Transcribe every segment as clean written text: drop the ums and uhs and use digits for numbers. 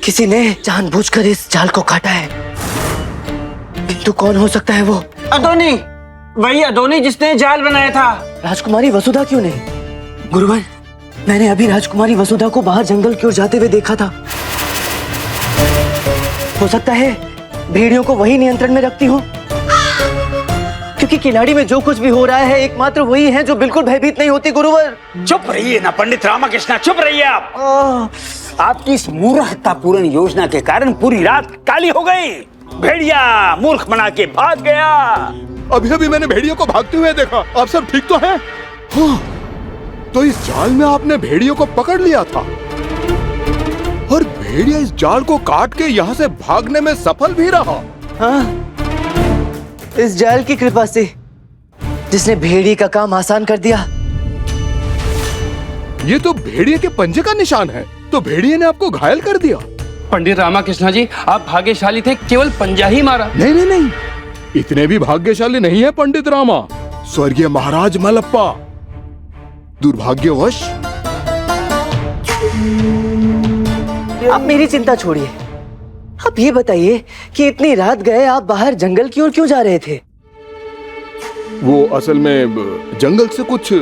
किसी ने जानबूझकर इस जाल को काटा है, किंतु कौन हो सकता है वो? अदोनी, वही अदोनी जिसने जाल बनाया था। राजकुमारी वसुधा क्यों नहीं? गुरुवर, मैंने अभी राजकुमारी वसुधा को बाहर जंगल की ओर जाते हुए देखा था। हो सकता है भेड़ियों को वही नियंत्रण में रखती हो, क्योंकि किलाड़ी में जो कुछ भी हो रहा है एकमात्र वही है जो बिल्कुल भयभीत नहीं होती। गुरुवर चुप रहिए ना पंडित रामकृष्ण, चुप रहिए आप। आपकी इस मूर्खतापूर्ण योजना के कारण पूरी रात काली हो गई। भेड़िया मूर्ख बना के भाग गया। अभी अभी मैंने भेड़ियों को भागते हुए देखा। आप सब ठीक तो हैं? हाँ, तो इस जाल में आपने भेड़ियों को पकड़ लिया था और भेड़िया इस जाल को काट के यहाँ से भागने में सफल भी रहा। हाँ, इस जाल की कृपा से, जिसने भेड़िए का काम आसान कर दिया। ये तो भेड़िए के पंजे का निशान है, तो भेड़िए ने आपको घायल कर दिया। पंडित रामकृष्ण जी, आप भाग्यशाली थे, केवल पंजा ही मारा। नहीं नहीं नहीं, इतने भी भाग्यशाली नहीं है पंडित रामा। स्वर्गीय महाराज मलप्पा दुर्भाग्यवश। आप मेरी चिंता छोड़िए, आप ये बताइए कि इतनी रात गए आप बाहर जंगल की ओर क्यों जा रहे थे? वो असल में जंगल से कुछ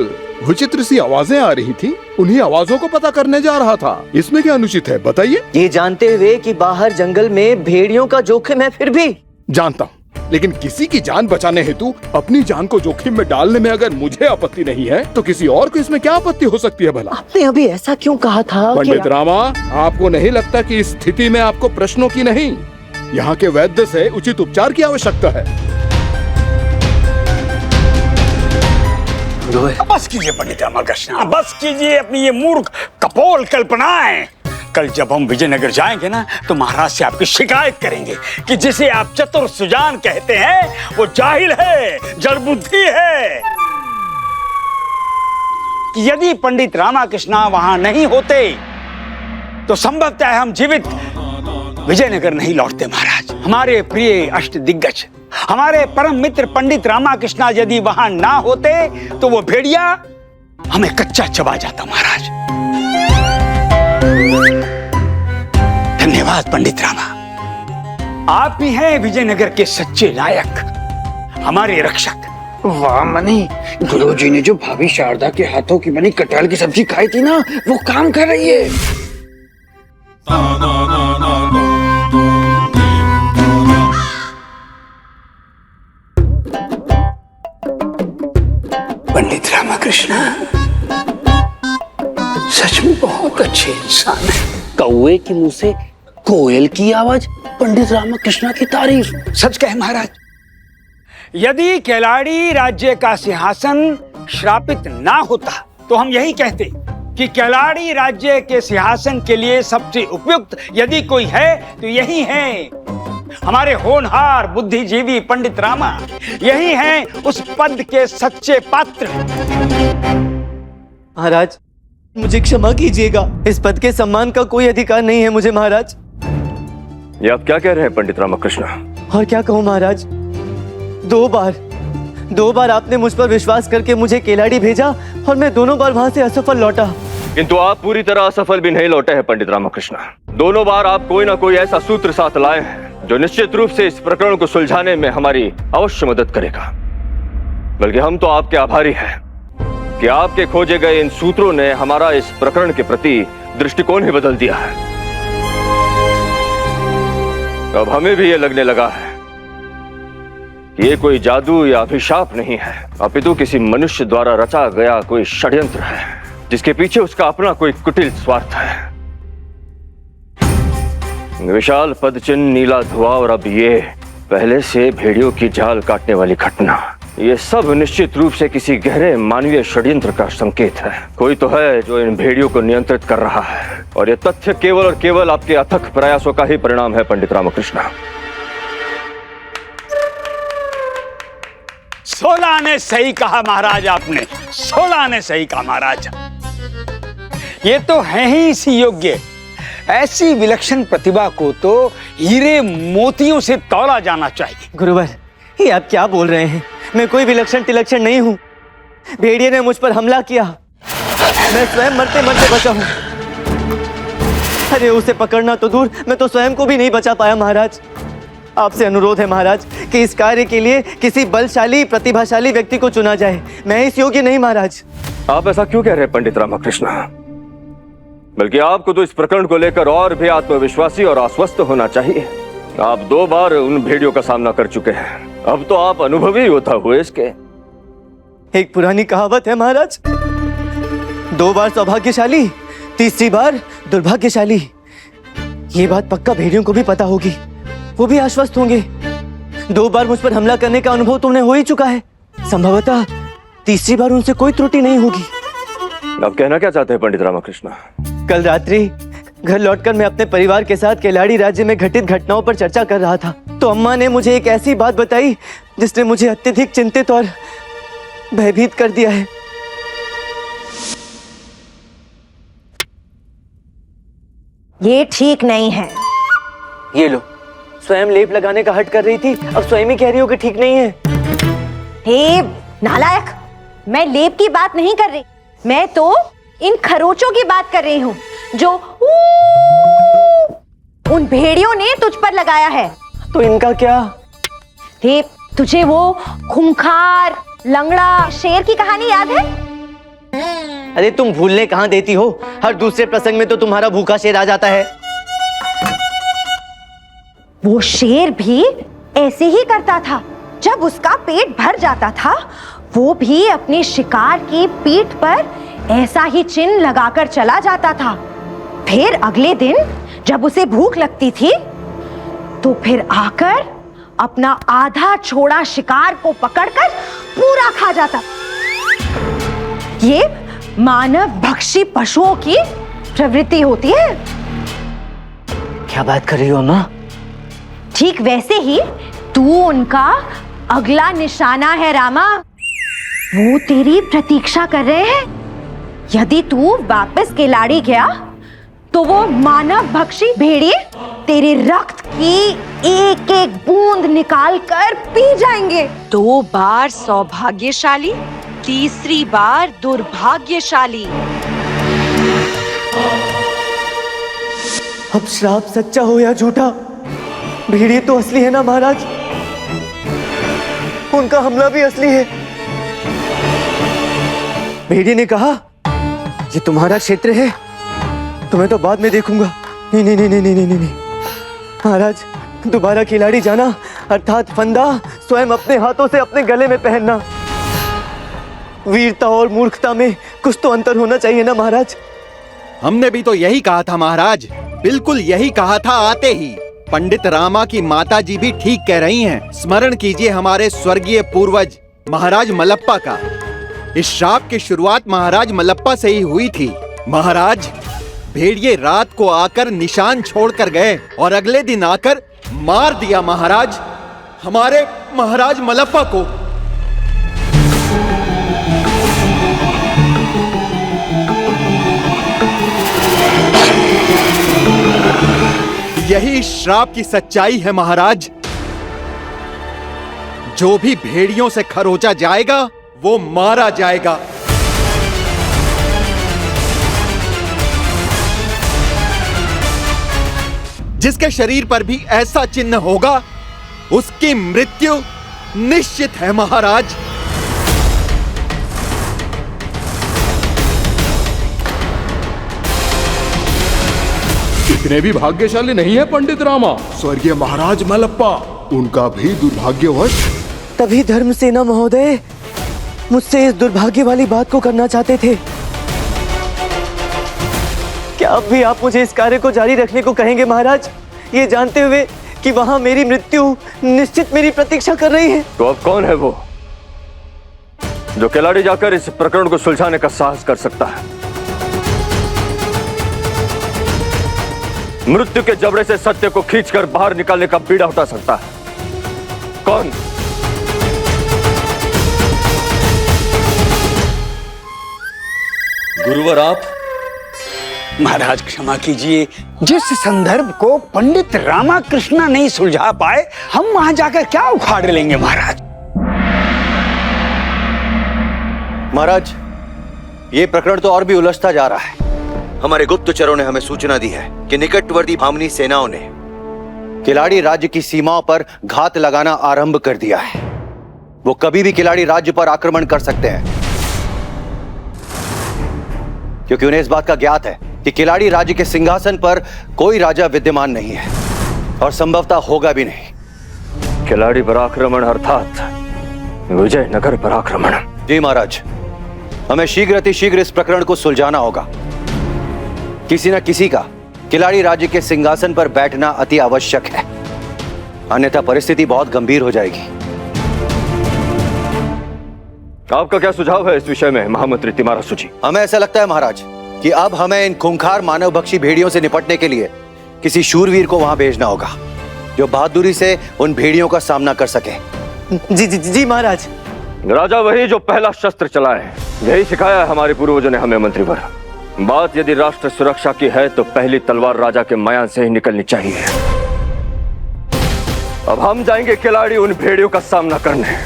विचित्र सी आवाजें आ रही थी, उन्हीं आवाजों को पता करने जा रहा था। इसमें क्या अनुचित है बताइए? ये जानते हुए कि बाहर जंगल में भेड़ियों का जोखिम है, फिर भी? जानता हूँ, लेकिन किसी की जान बचाने हेतु अपनी जान को जोखिम में डालने में अगर मुझे आपत्ति नहीं है, तो किसी और को इसमें क्या आपत्ति हो सकती है भला? आपने अभी ऐसा क्यों कहा था? पंडित रामा, आपको नहीं लगता कि इस स्थिति में आपको प्रश्नों की नहीं, यहाँ के वैद्य से उचित उपचार की आवश्यकता है? बस कीजिए पंडित रामकृष्ण, बस कीजिए अपनी ये मूर्ख कपोल कल्पनाएं। कल जब हम विजयनगर जाएंगे ना, तो महाराज से आपकी शिकायत करेंगे कि जिसे आप चतुर सुजान कहते हैं वो जाहिल है, जड़ बुद्धि है। यदि पंडित रामकृष्ण वहां नहीं होते तो संभवतः हम जीवित विजयनगर नहीं लौटते। महाराज, हमारे प्रिय अष्ट दिग्गज, हमारे परम मित्र पंडित रामकृष्ण यदि वहां ना होते तो वो भेड़िया हमें कच्चा चबा जाता। महाराज, धन्यवाद पंडित रामा, आप ही हैं विजयनगर के सच्चे नायक, हमारे रक्षक। वाह मनी, गुरुजी ने जो भाभी शारदा के हाथों की बनी कटहल की सब्जी खाई थी ना, वो काम कर रही है। पंडित रामकृष्ण सच में बहुत अच्छे इंसान है। कौवे के मुंह से कोयल की आवाज, पंडित रामकृष्ण की तारीफ। सच कहे महाराज, यदि कैलाड़ी राज्य का सिंहासन श्रापित ना होता तो हम यही कहते कि कैलाड़ी राज्य के सिंहासन के लिए सबसे उपयुक्त यदि कोई है तो यही है हमारे होनहार बुद्धिजीवी पंडित रामा। यही हैं उस पद के सच्चे पात्र। महाराज, मुझे क्षमा कीजिएगा, इस पद के सम्मान का कोई अधिकार नहीं है मुझे। महाराज, ये आप क्या कह रहे हैं पंडित रामकृष्ण? और क्या कहूँ महाराज, दो बार आपने मुझ पर विश्वास करके मुझे केलाड़ी भेजा और मैं दोनों बार वहां से असफल लौटा। किंतु आप पूरी तरह असफल भी नहीं लौटे हैं पंडित रामकृष्ण। दोनों बार आप कोई ना कोई ऐसा सूत्र साथ लाए हैं जो निश्चित रूप से इस प्रकरण को सुलझाने में हमारी अवश्य मदद करेगा। बल्कि हम तो आपके आभारी हैं कि आपके खोजे गए इन सूत्रों ने हमारा इस प्रकरण के प्रति दृष्टिकोण ही बदल दिया है। अब हमें भी ये लगने लगा है कि ये कोई जादू या अभिशाप नहीं है, अपितु किसी मनुष्य द्वारा रचा गया कोई षड्यंत्र है, जिसके पीछे उसका अपना कोई कुटिल स्वार्थ है। विशाल पदचिन्ह, नीला धुआं और अब ये पहले से भेड़ियों की जाल काटने वाली घटना, ये सब निश्चित रूप से किसी गहरे मानवीय षड्यंत्र का संकेत है। कोई तो है जो इन भेड़ियों को नियंत्रित कर रहा है, और ये तथ्य केवल और केवल आपके अथक प्रयासों का ही परिणाम है पंडित रामकृष्ण। 16 ने सही कहा महाराज, आपने 16 ने सही कहा महाराज। ये तो है ही इसी योग्य। ऐसी विलक्षण प्रतिभा को तो हीरे मोतियों से तौला जाना चाहिए। गुरुवर, ये आप क्या बोल रहे हैं? मैं कोई विलक्षण तिलक्षण नहीं हूँ। भेड़िए ने मुझ पर हमला किया, मैं स्वयं मरते मरते बचा हूँ। अरे उसे पकड़ना तो दूर, मैं तो स्वयं को भी नहीं बचा पाया महाराज। आपसे अनुरोध है महाराज कि इस कार्य के लिए किसी बलशाली प्रतिभाशाली व्यक्ति को चुना जाए। मैं इस योग्य नहीं महाराज। आप ऐसा क्यों कह रहे हैं पंडित रामकृष्ण? बल्कि आपको तो इस प्रकरण को लेकर और भी आत्मविश्वासी और आश्वस्त होना चाहिए। आप 2 बार उन भेड़ियों का सामना कर चुके हैं, अब तो आप अनुभवी योद्धा हुए इसके। एक पुरानी कहावत है महाराज, 2 बार सौभाग्यशाली, तीसरी बार दुर्भाग्यशाली। ये बात पक्का भेड़ियों को भी पता होगी, वो भी आश्वस्त होंगे। 2 बार मुझ पर हमला करने का अनुभव तुमने हो ही चुका है, संभवतः तीसरी बार उनसे कोई त्रुटि नहीं होगी। आप कहना क्या चाहते हैं पंडित रामकृष्ण? कल रात्रि घर लौटकर मैं अपने परिवार के साथ केलाड़ी राज्य में घटित घटनाओं पर चर्चा कर रहा था, तो अम्मा ने मुझे एक ऐसी बात बताई जिसने मुझे अत्यधिक चिंतित और भयभीत कर दिया है। ये ठीक नहीं है। ये लो, स्वयं लेप लगाने का हट कर रही थी, अब स्वयं ही कह रही हो कि ठीक नहीं है। हे नालायक, मैं लेप की बात नहीं कर रही, मैं तो इन खरोचों की बात कर रही हूँ जो उन भेड़ियों ने तुझ पर लगाया है। तो इनका क्या? हे, तुझे वो खूंखार लंगड़ा शेर की कहानी याद है? अरे तुम भूलने कहाँ देती हो, हर दूसरे प्रसंग में तो तुम्हारा भूखा शेर आ जाता है। वो शेर भी ऐसे ही करता था, जब उसका पेट भर जाता था वो भी अपने शिकार की पीठ पर ऐसा ही चिन्ह लगाकर चला जाता था। फिर अगले दिन जब उसे भूख लगती थी तो फिर आकर अपना आधा छोड़ा शिकार को पकड़कर पूरा खा जाता। ये मानव भक्षी पशुओं की प्रवृत्ति होती है। क्या बात कर रही हो अम्मा? ठीक वैसे ही तू उनका अगला निशाना है रामा। वो तेरी प्रतीक्षा कर रहे हैं। यदि तू वापस केलाड़ी गया तो वो मानव भक्षी भेड़िए तेरे रक्त की एक एक बूंद निकाल कर पी जाएंगे। 2 बार सौभाग्यशाली, तीसरी बार दुर्भाग्यशाली। अब श्राप सच्चा हो या झूठा, भेड़िए तो असली है ना महाराज? उनका हमला भी असली है। भेड़िए ने कहा ये तुम्हारा क्षेत्र है, तुम्हें तो बाद में देखूंगा। नहीं नहीं नहीं नहीं नहीं नहीं, नहीं। महाराज, दोबारा खिलाड़ी जाना अर्थात फंदा स्वयं अपने हाथों से अपने गले में पहनना। वीरता और मूर्खता में कुछ तो अंतर होना चाहिए ना महाराज? हमने भी तो यही कहा था महाराज, बिल्कुल यही कहा था आते ही। पंडित रामा की माता जी भी ठीक कह रही हैं। स्मरण कीजिए हमारे स्वर्गीय पूर्वज महाराज मलप्पा का। इस श्राप की शुरुआत महाराज मलप्पा से ही हुई थी। महाराज, भेड़िए रात को आकर निशान छोड़कर गए और अगले दिन आकर मार दिया महाराज, हमारे महाराज मलप्पा को। यही श्राप की सच्चाई है महाराज। जो भी भेड़ियों से खरोचा जाएगा वो मारा जाएगा। जिसके शरीर पर भी ऐसा चिन्ह होगा उसकी मृत्यु निश्चित है महाराज। इतने भी भाग्यशाली नहीं है पंडित रामा। स्वर्गीय महाराज मलप्पा, उनका भी दुर्भाग्यवश। तभी धर्मसेना महोदय मुझसे इस दुर्भाग्य वाली बात को करना चाहते थे। क्या अब भी आप मुझे इस कार्य को जारी रखने को कहेंगे महाराज, ये जानते हुए कि वहां मेरी मृत्यु निश्चित मेरी प्रतीक्षा कर रही है? तो अब कौन है वो जो केलाड़ी जाकर इस प्रकरण को सुलझाने का साहस कर सकता है? मृत्यु के जबड़े से सत्य को खींचकर बाहर निकालने का बीड़ा उठा सकता है? कौन? गुरुवर आप। महाराज क्षमा कीजिए, जिस संदर्भ को पंडित रामकृष्ण नहीं सुलझा पाए हम वहां जाकर क्या उखाड़ लेंगे महाराज? महाराज, ये प्रकरण तो और भी उलझता जा रहा है। हमारे गुप्तचरों ने हमें सूचना दी है कि निकटवर्ती भामनी सेनाओं ने किलाड़ी राज्य की सीमाओं पर घात लगाना आरंभ कर दिया है। वो कभी भी किलाड़ी राज्य पर आक्रमण कर सकते हैं, क्योंकि उन्हें इस बात का ज्ञात है कि किलाड़ी राज्य के सिंहासन पर कोई राजा विद्यमान नहीं है और संभवतः होगा भी नहीं। किलाड़ी पर आक्रमण अर्थात विजयनगर पर आक्रमण। जी महाराज, हमें शीघ्र अतिशीघ्र इस प्रकरण को सुलझाना होगा। किसी न किसी का किलाड़ी राज्य के सिंहासन पर बैठना अति आवश्यक है, अन्यथा परिस्थिति बहुत गंभीर हो जाएगी। आपका क्या सुझाव है इस विषय में महामंत्री तिमारसु जी? हमें ऐसा लगता है महाराज कि अब हमें इन खूंखार मानवभक्षी भेड़ियों से निपटने के लिए किसी शूरवीर को वहां भेजना होगा, जो बहादुरी से उन भेड़ियों का सामना कर सके। जी जी जी महाराज। राजा वही जो पहला शस्त्र चलाए, यही सिखाया है हमारे पूर्वजों ने हमें मंत्रीवर। बात यदि राष्ट्र सुरक्षा की है तो पहली तलवार राजा के मयान से ही निकलनी चाहिए। अब हम जाएंगे किलाड़ी उन भेड़ियों का सामना करने।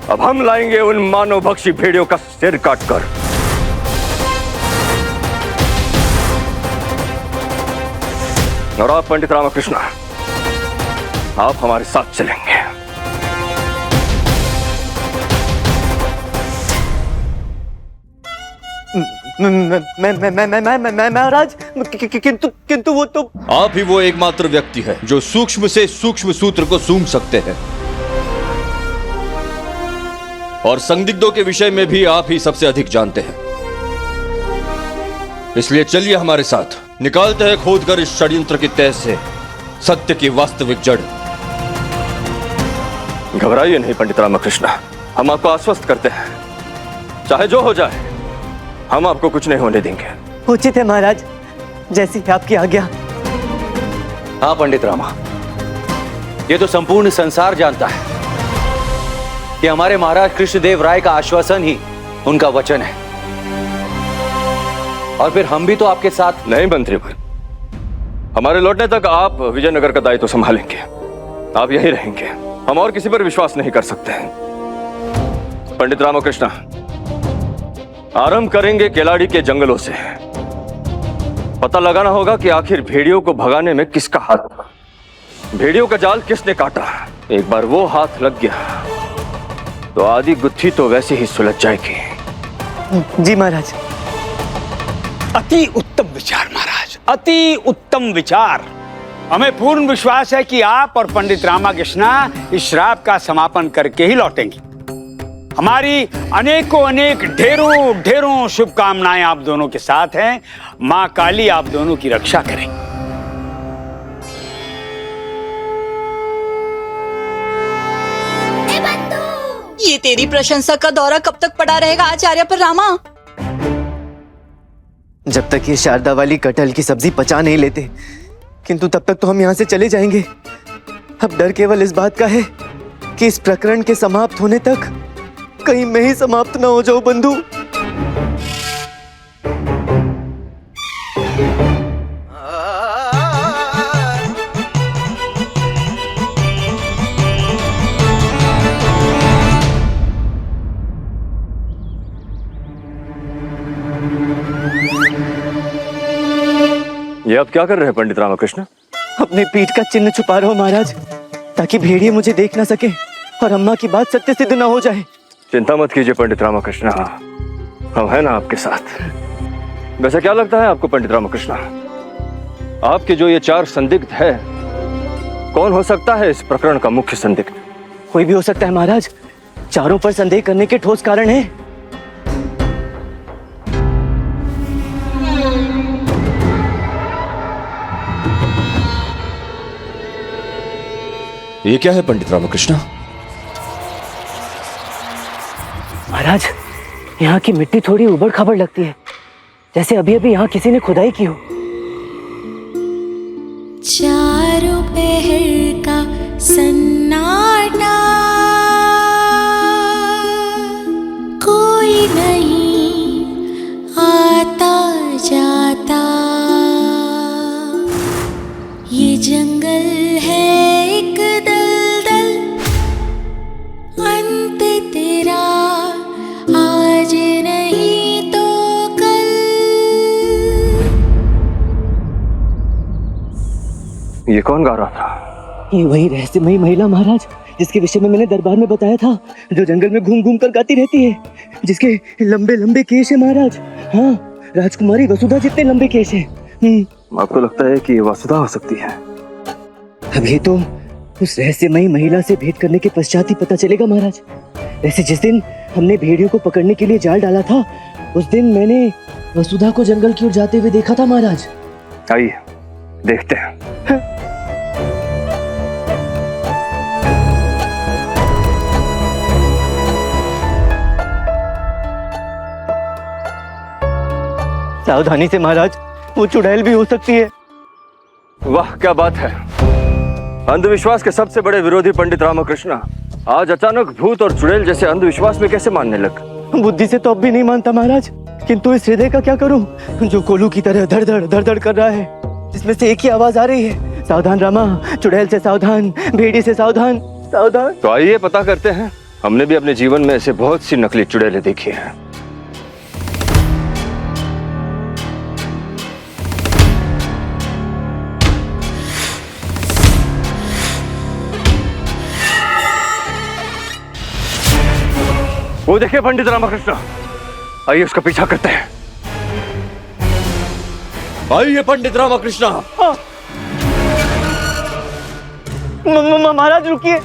अब हम लाएंगे उन मानवभक्षी भेड़ियों का सिर काटकर। और आप पंडित रामकृष्ण, आप हमारे साथ चलेंगे। मैं महाराज, किंतु वो तो। आप ही वो एकमात्र व्यक्ति है जो सूक्ष्म से सूक्ष्म सूत्र को सूंघ सकते हैं, और संदिग्धों के विषय में भी आप ही सबसे अधिक जानते हैं। इसलिए चलिए हमारे साथ, निकालते हैं खोदकर इस षड्यंत्र की तह से सत्य की वास्तविक जड़। घबराइए नहीं पंडित रामकृष्ण, हम आपको आश्वस्त करते हैं, चाहे जो हो जाए हम आपको कुछ नहीं होने देंगे। उचित है महाराज, जैसी आपकी आज्ञा। हाँ पंडित रामा, ये तो संपूर्ण संसार जानता है कि हमारे महाराज कृष्णदेव राय का आश्वासन ही उनका वचन है, और फिर हम भी तो आपके साथ। नहीं मंत्रीवर, हमारे लौटने तक आप विजयनगर का दायित्व संभालेंगे, आप यहीं रहेंगे। हम और किसी पर विश्वास नहीं कर सकते हैं। पंडित रामकृष्ण, आरंभ करेंगे किलाड़ी के जंगलों से। पता लगाना होगा कि आखिर भेड़ियों को भगाने में किसका हाथ था, भेड़ियों का जाल किसने काटा। एक बार वो हाथ लग गया तो आधी गुत्थी तो वैसे ही सुलझ जाएगी। जी महाराज। अति उत्तम विचार महाराज, अति उत्तम विचार। हमें पूर्ण विश्वास है कि आप और पंडित रामकृष्ण इस श्राप का समापन करके ही लौटेंगे। हमारी अनेकों अनेक ढेरों ढेरों शुभकामनाएं आप दोनों के साथ हैं। मां काली आप दोनों की रक्षा करें। ये तेरी प्रशंसा का दौरा कब तक पड़ा रहेगा आचार्य पर रामा? जब तक ये शारदा वाली कटहल की सब्जी पचा नहीं लेते, किंतु तब तक तो हम यहाँ से चले जाएंगे। अब डर केवल इस बात का है कि इस प्रकरण के समाप्त होने तक कहीं मैं ही समाप्त ना हो जाऊं बंधु। ये आप क्या कर रहे हैं पंडित रामकृष्ण? अपने पीठ का चिन्ह छुपा रहा हूं महाराज, ताकि भेड़िए मुझे देख ना सके और अम्मा की बात सत्य सिद्ध ना हो जाए। चिंता मत कीजिए पंडित रामकृष्ण, हम हैं ना आपके साथ। वैसे क्या लगता है आपको पंडित रामकृष्ण, आपके जो ये 4 संदिग्ध है, कौन हो सकता है इस प्रकरण का मुख्य संदिग्ध? कोई भी हो सकता है महाराज, चारों पर संदेह करने के ठोस कारण है। ये क्या है पंडित रामकृष्ण? महाराज, यहाँ की मिट्टी थोड़ी उबड़ खाबड़ लगती है, जैसे अभी अभी यहाँ किसी ने खुदाई की हो। चारों पहर का सन्नाटा, कोई नहीं आता जाता। ये जंगल है एक दलदल, अंत तेरा आज नहीं तो कल। ये कौन गा रहा था? ये वही रहस्यमयी महिला महाराज जिसके विषय में मैंने दरबार में बताया था, जो जंगल में घूम घूम कर गाती रहती है, जिसके लंबे लंबे केश है महाराज। हाँ, राजकुमारी वसुधा जितने लंबे केश है। आपको लगता है कि ये वसुधा हो सकती है? अब ये तो उस रहस्यमयी महिला से भेंट करने के पश्चात ही पता चलेगा महाराज। वैसे जिस दिन हमने भेड़ियों को पकड़ने के लिए जाल डाला था, उस दिन मैंने वसुधा को जंगल की ओर जाते हुए देखा था महाराज। आइए देखते हैं। सावधानी से महाराज, वो चुड़ैल भी हो सकती है। वाह क्या बात है! अंधविश्वास के सबसे बड़े विरोधी पंडित रामकृष्ण आज अचानक भूत और चुड़ैल जैसे अंधविश्वास में कैसे मानने लग? बुद्धि से तो अब भी नहीं मानता महाराज, किंतु इस हृदय का क्या करूं जो कोलू की तरह धड़ धड़ कर रहा है, जिसमें से एक ही आवाज आ रही है, सावधान रामा, चुड़ैल से सावधान, भेड़ी से सावधान, सावधान। तो आइए पता करते हैं। हमने भी अपने जीवन में ऐसे बहुत सी नकली चुड़ैलें देखी हैं। वो देखिए पंडित रामकृष्ण, आइए उसका पीछा करते हैं। आइए पंडित रामकृष्ण। महाराज रुकिए।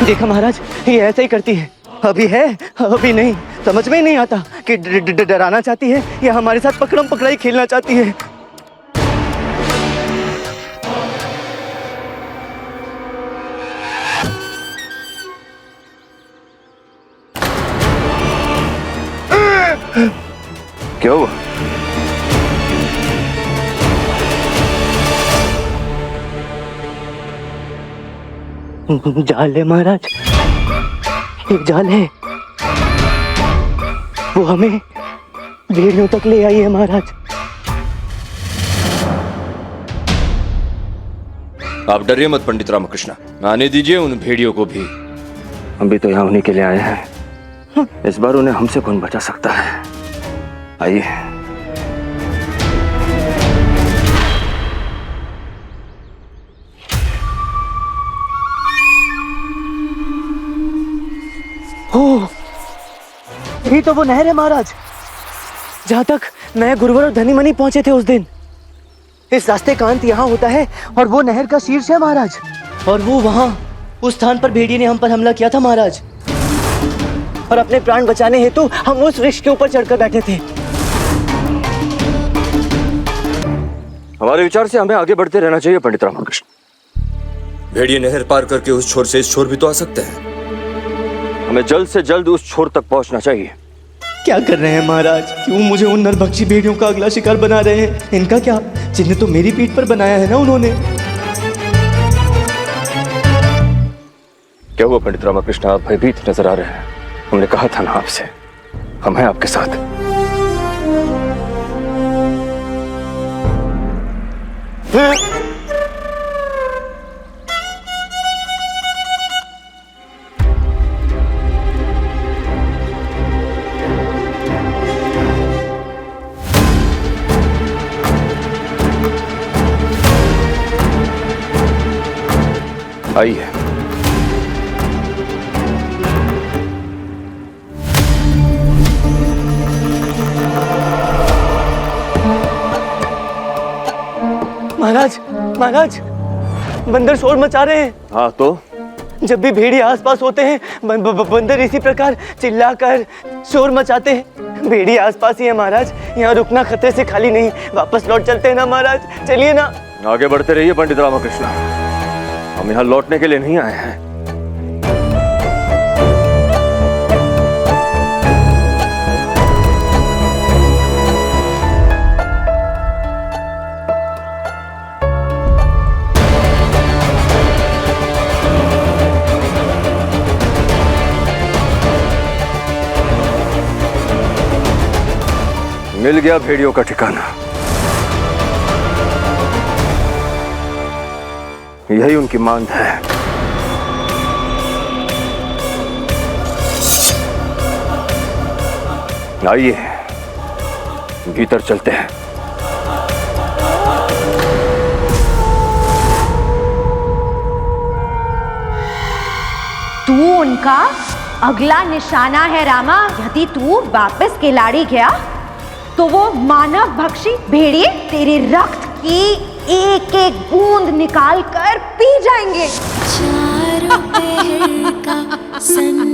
देखा महाराज, ये ऐसा ही करती है, अभी है अभी नहीं। समझ में ही नहीं आता कि डराना चाहती है या हमारे साथ पकड़म पकड़ाई खेलना चाहती है। क्या हुआ? जाल है महाराज, एक जाल है, वो हमें भेड़ियों तक ले आई है महाराज। आप डरिए मत पंडित रामकृष्ण, आने दीजिए उन भेड़ियों को भी। हम भी तो यहाँ उन्हीं के लिए आए हैं। इस बार उन्हें हमसे कौन बचा सकता है? आइए। हो, यही तो वो नहर है महाराज, जहां तक मैं, गुरुवर और धनीमणि पहुंचे थे उस दिन। इस रास्ते का अंत यहाँ होता है और वो नहर का शीर्ष है महाराज। और वो वहां उस स्थान पर भेड़िए ने हम पर हमला किया था महाराज, और अपने प्राण बचाने हेतु हम उस वृक्ष के ऊपर चढ़कर बैठे थे। हमारे विचार से हमें आगे बढ़ते रहना चाहिए पंडित रामकृष्ण। भेड़िए नहर पार करके उस छोर से इस छोर भी तो आ सकते हैं। हमें जल्द से जल्द उस छोर तक पहुंचना चाहिए। क्या कर रहे हैं महाराज? क्यों मुझे उन नरभक्षी भेड़ियों का अगला शिकार बना रहे हैं? इनका क्या, जिन्हें तो मेरी पीठ पर बनाया है ना उन्होंने। क्या हुआ पंडित रामकृष्ण, आप भयभीत नजर आ रहे हैं? हमने कहा था ना आपसे, हम हैं आपके साथ। आइए। महाराज, महाराज, बंदर शोर मचा रहे हैं। हाँ तो जब भी भेड़िए आसपास होते हैं, बंदर इसी प्रकार चिल्लाकर शोर मचाते हैं। भेड़िए आसपास ही है महाराज, यहाँ रुकना खतरे से खाली नहीं। वापस लौट चलते हैं ना महाराज, चलिए ना। आगे बढ़ते रहिए पंडित रामकृष्ण, हम यहाँ लौटने के लिए नहीं आए हैं। मिल गया भेड़ियों का ठिकाना। यही उनकी मांद है। आइए भीतर चलते हैं। तू उनका अगला निशाना है रामा। यदि तू वापस केलाड़ी गया तो वो मानव भक्षी भेड़िए तेरे रक्त की एक एक बूंद निकाल कर पी जाएंगे। चारों पहर का सन